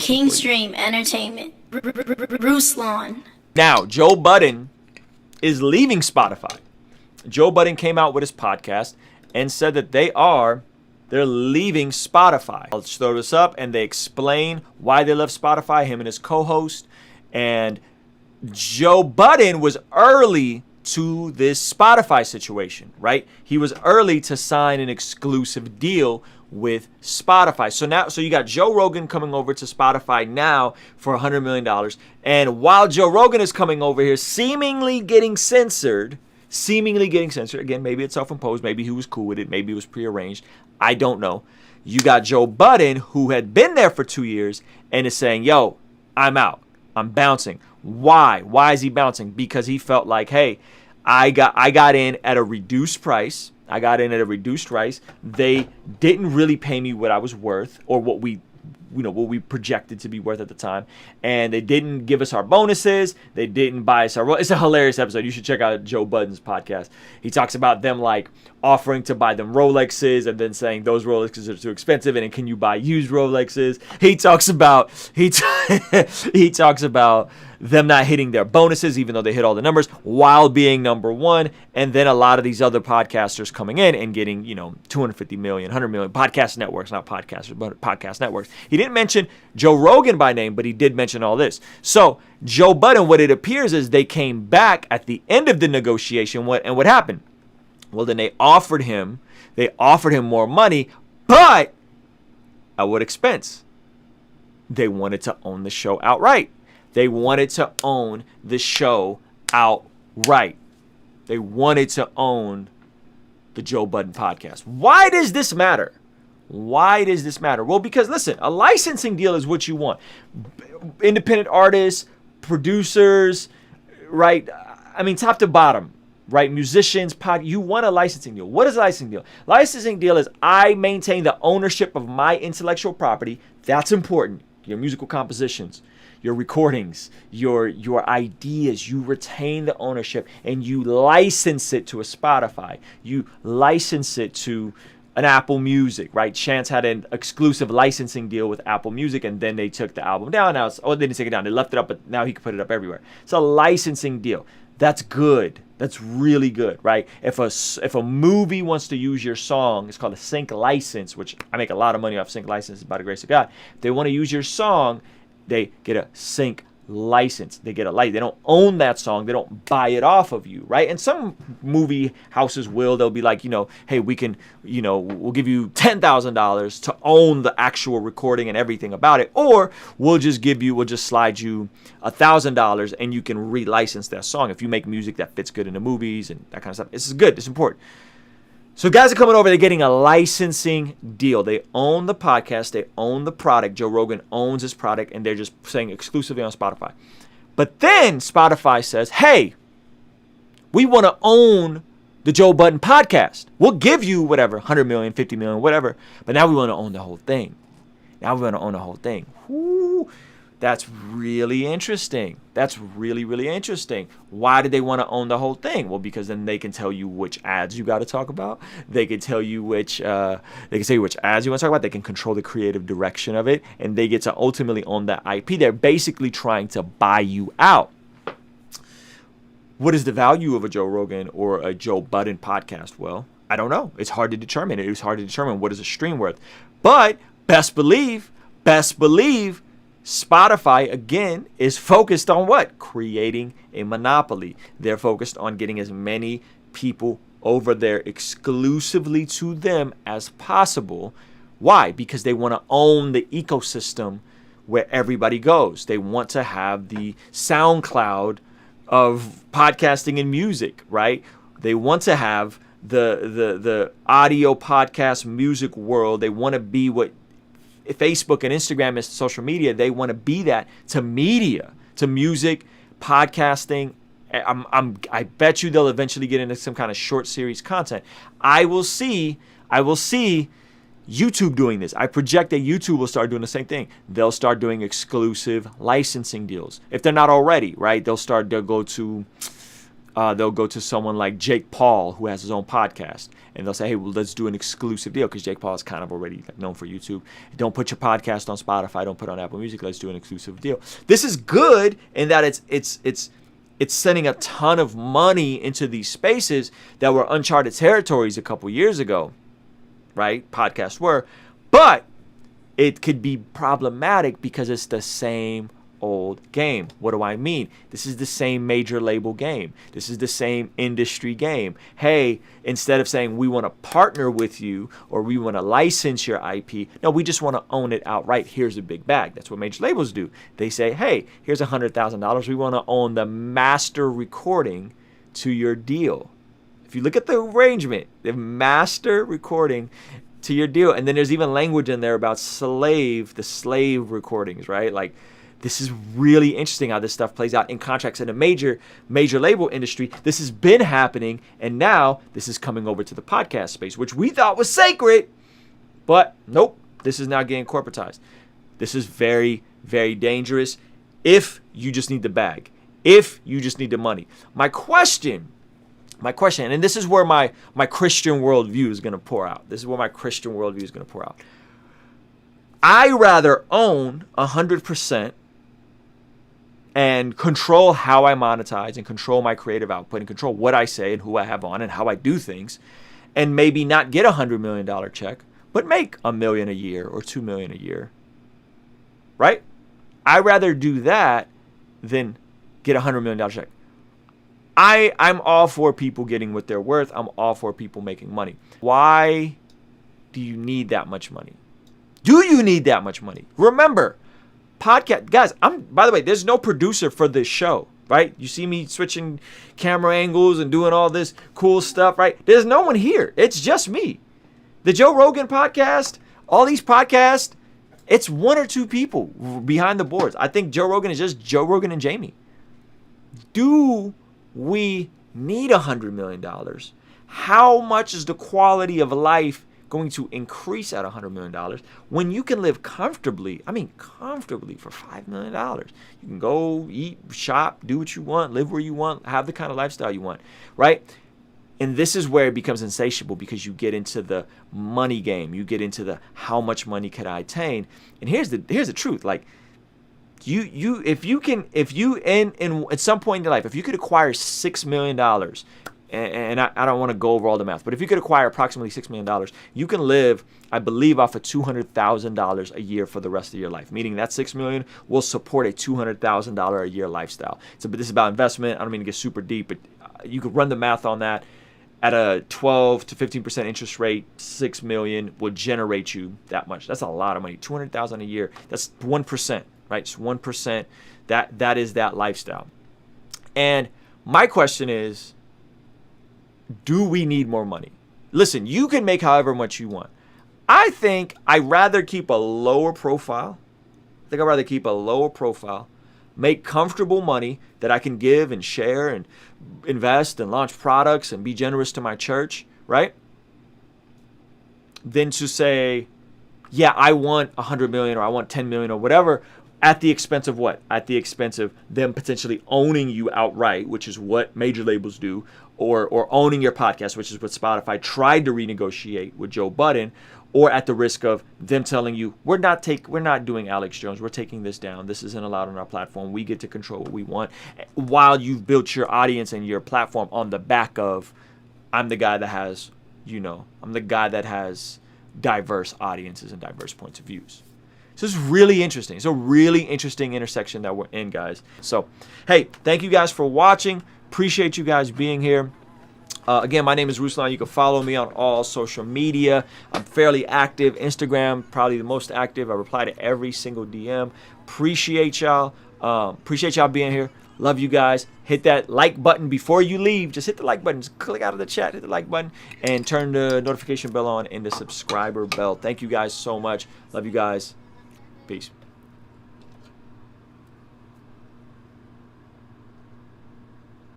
Kingstream Entertainment. Ruslan. Now, Joe Budden is leaving Spotify. Joe Budden came out with his podcast and said that they're leaving Spotify. Let's throw this up, and they explain why they left Spotify, him and his co-host. And Joe Budden was early to this Spotify situation, right? He was early to sign an exclusive deal with Spotify. So you got Joe Rogan coming over to Spotify now for $100 million. And while Joe Rogan is coming over here, seemingly getting censored, again, maybe it's self-imposed, maybe he was cool with it, maybe it was prearranged, I don't know. You got Joe Budden, who had been there for 2 years and is saying, yo, I'm out, I'm bouncing. Why is he bouncing? Because he felt like, hey, I got in at a reduced price. They didn't really pay me what I was worth, or what we projected to be worth at the time. And they didn't give us our bonuses. They didn't buy us it's a hilarious episode. You should check out Joe Budden's podcast. He talks about them like offering to buy them Rolexes and then saying those Rolexes are too expensive and can you buy used Rolexes. He talks about them not hitting their bonuses even though they hit all the numbers while being number one. And then a lot of these other podcasters coming in and getting, 250 million, 100 million podcast networks, not podcasters, but podcast networks. He didn't mention Joe Rogan by name, but he did mention all this. So Joe Budden, what it appears is they came back at the end of the negotiation. What happened? Well, then they offered him more money, but at what expense? They wanted to own the show outright. They wanted to own the show outright. They wanted to own the Joe Budden podcast. Why does this matter? Well, because listen, a licensing deal is what you want. Independent artists, producers, right? I mean, top to bottom, right? Musicians, you want a licensing deal. What is a licensing deal? Licensing deal is I maintain the ownership of my intellectual property. That's important. Your musical compositions, your recordings, your ideas, you retain the ownership and you license it to a Spotify. You license it to an Apple Music, right? Chance had an exclusive licensing deal with Apple Music and then they took the album down. They didn't take it down. They left it up, but now he can put it up everywhere. It's a licensing deal. That's good. That's really good, right? If a movie wants to use your song, it's called a sync license, which I make a lot of money off sync licenses by the grace of God. If they want to use your song, they get a sync license. They get a license. They don't own that song. They don't buy it off of you, right? And some movie houses they'll be like, hey, we can, we'll give you $10,000 to own the actual recording and everything about it, or we'll just slide you $1,000 and you can relicense that song if you make music that fits good in the movies and that kind of stuff. This is good. It's important. So guys are coming over, they're getting a licensing deal. They own the podcast, they own the product. Joe Rogan owns his product, and they're just saying exclusively on Spotify. But then Spotify says, hey, we want to own the Joe Budden podcast. We'll give you whatever, 100 million, 50 million, whatever. But now we want to own the whole thing. Woo. That's really interesting. That's really, really interesting. Why did they want to own the whole thing? Well, because then they can tell you which ads you got to talk about. They can tell you which ads you want to talk about. They can control the creative direction of it, and they get to ultimately own that IP. They're basically trying to buy you out. What is the value of a Joe Rogan or a Joe Budden podcast? Well, I don't know. It's hard to determine. It was hard to determine what is a stream worth. But best believe, Spotify, again, is focused on what? Creating a monopoly. They're focused on getting as many people over there exclusively to them as possible. Why? Because they want to own the ecosystem where everybody goes. They want to have the SoundCloud of podcasting and music, right? They want to have the audio podcast music world. They want to be what Facebook and Instagram is social media. They want to be that to media, to music, podcasting. I bet you they'll eventually get into some kind of short series content. I will see YouTube doing this. I project that YouTube will start doing the same thing. They'll start doing exclusive licensing deals if they're not already, right? They'll go to they'll go to someone like Jake Paul, who has his own podcast, and they'll say, hey, well, let's do an exclusive deal, because Jake Paul is kind of already like known for YouTube. Don't put your podcast on Spotify, don't put it on Apple Music, let's do an exclusive deal. This is good in that it's sending a ton of money into these spaces that were uncharted territories a couple years ago, right? Podcasts were, but it could be problematic because it's the same old game. What do I mean? This is the same major label game. This is the same industry game. Hey, instead of saying we want to partner with you or we want to license your IP, no, we just want to own it outright. Here's a big bag. That's what major labels do. They say, hey, here's $100,000. We want to own the master recording to your deal. If you look at the arrangement, the master recording to your deal, and then there's even language in there about the slave recordings, right? Like, this is really interesting how this stuff plays out in contracts in a major label industry. This has been happening, and now this is coming over to the podcast space, which we thought was sacred, but nope, this is now getting corporatized. This is very, very dangerous if you just need the bag, if you just need the money. My question, and this is where my Christian worldview is going to pour out. I rather own 100% and control how I monetize and control my creative output and control what I say and who I have on and how I do things, and maybe not get $100 million check, but make $1 million a year or $2 million a year, right? I'd rather do that than get $100 million check. I'm all for people getting what they're worth. I'm all for people making money. Why do you need that much money? Do you need that much money? Remember, podcast guys, by the way, there's no producer for this show, right? You see me switching camera angles and doing all this cool stuff, right? There's no one here. It's just me. The Joe Rogan podcast, all these podcasts, it's one or two people behind the boards. I think Joe Rogan is just Joe Rogan and Jamie. Do we need $100 million? How much is the quality of life going to increase at $100 million when you can live comfortably for $5 million? You can go eat, shop, do what you want, live where you want, have the kind of lifestyle you want, right? And this is where it becomes insatiable, because you get into the money game. You get into the how much money could I attain? And here's the truth. Like, if you at some point in your life, if you could acquire $6 million, and I don't want to go over all the math, but if you could acquire approximately $6 million, you can live, I believe, off of $200,000 a year for the rest of your life, meaning that $6 million will support a $200,000 a year lifestyle. So, but this is about investment. I don't mean to get super deep, but you could run the math on that. At a 12 to 15% interest rate, $6 million will generate you that much. That's a lot of money. $200,000 a year. That's 1%, right? It's 1%. That is that lifestyle. And my question is, do we need more money? Listen, you can make however much you want. I think I'd rather keep a lower profile. Make comfortable money that I can give and share and invest and launch products and be generous to my church, right? Than to say, yeah, I want 100 million or I want 10 million or whatever, at the expense of what? At the expense of them potentially owning you outright, which is what major labels do, or owning your podcast, which is what Spotify tried to renegotiate with Joe Budden, or at the risk of them telling you, we're not doing Alex Jones, we're taking this down, this isn't allowed on our platform, we get to control what we want, while you've built your audience and your platform on the back of, I'm the guy that has diverse audiences and diverse points of views. So it's really interesting. It's a really interesting intersection that we're in, guys. So, hey, thank you guys for watching. Appreciate you guys being here. Again, my name is Ruslan. You can follow me on all social media. I'm fairly active. Instagram, probably the most active. I reply to every single DM. Appreciate y'all. Appreciate y'all being here. Love you guys. Hit that like button before you leave. Just hit the like button. Just click out of the chat, hit the like button, and turn the notification bell on and the subscriber bell. Thank you guys so much. Love you guys. Peace.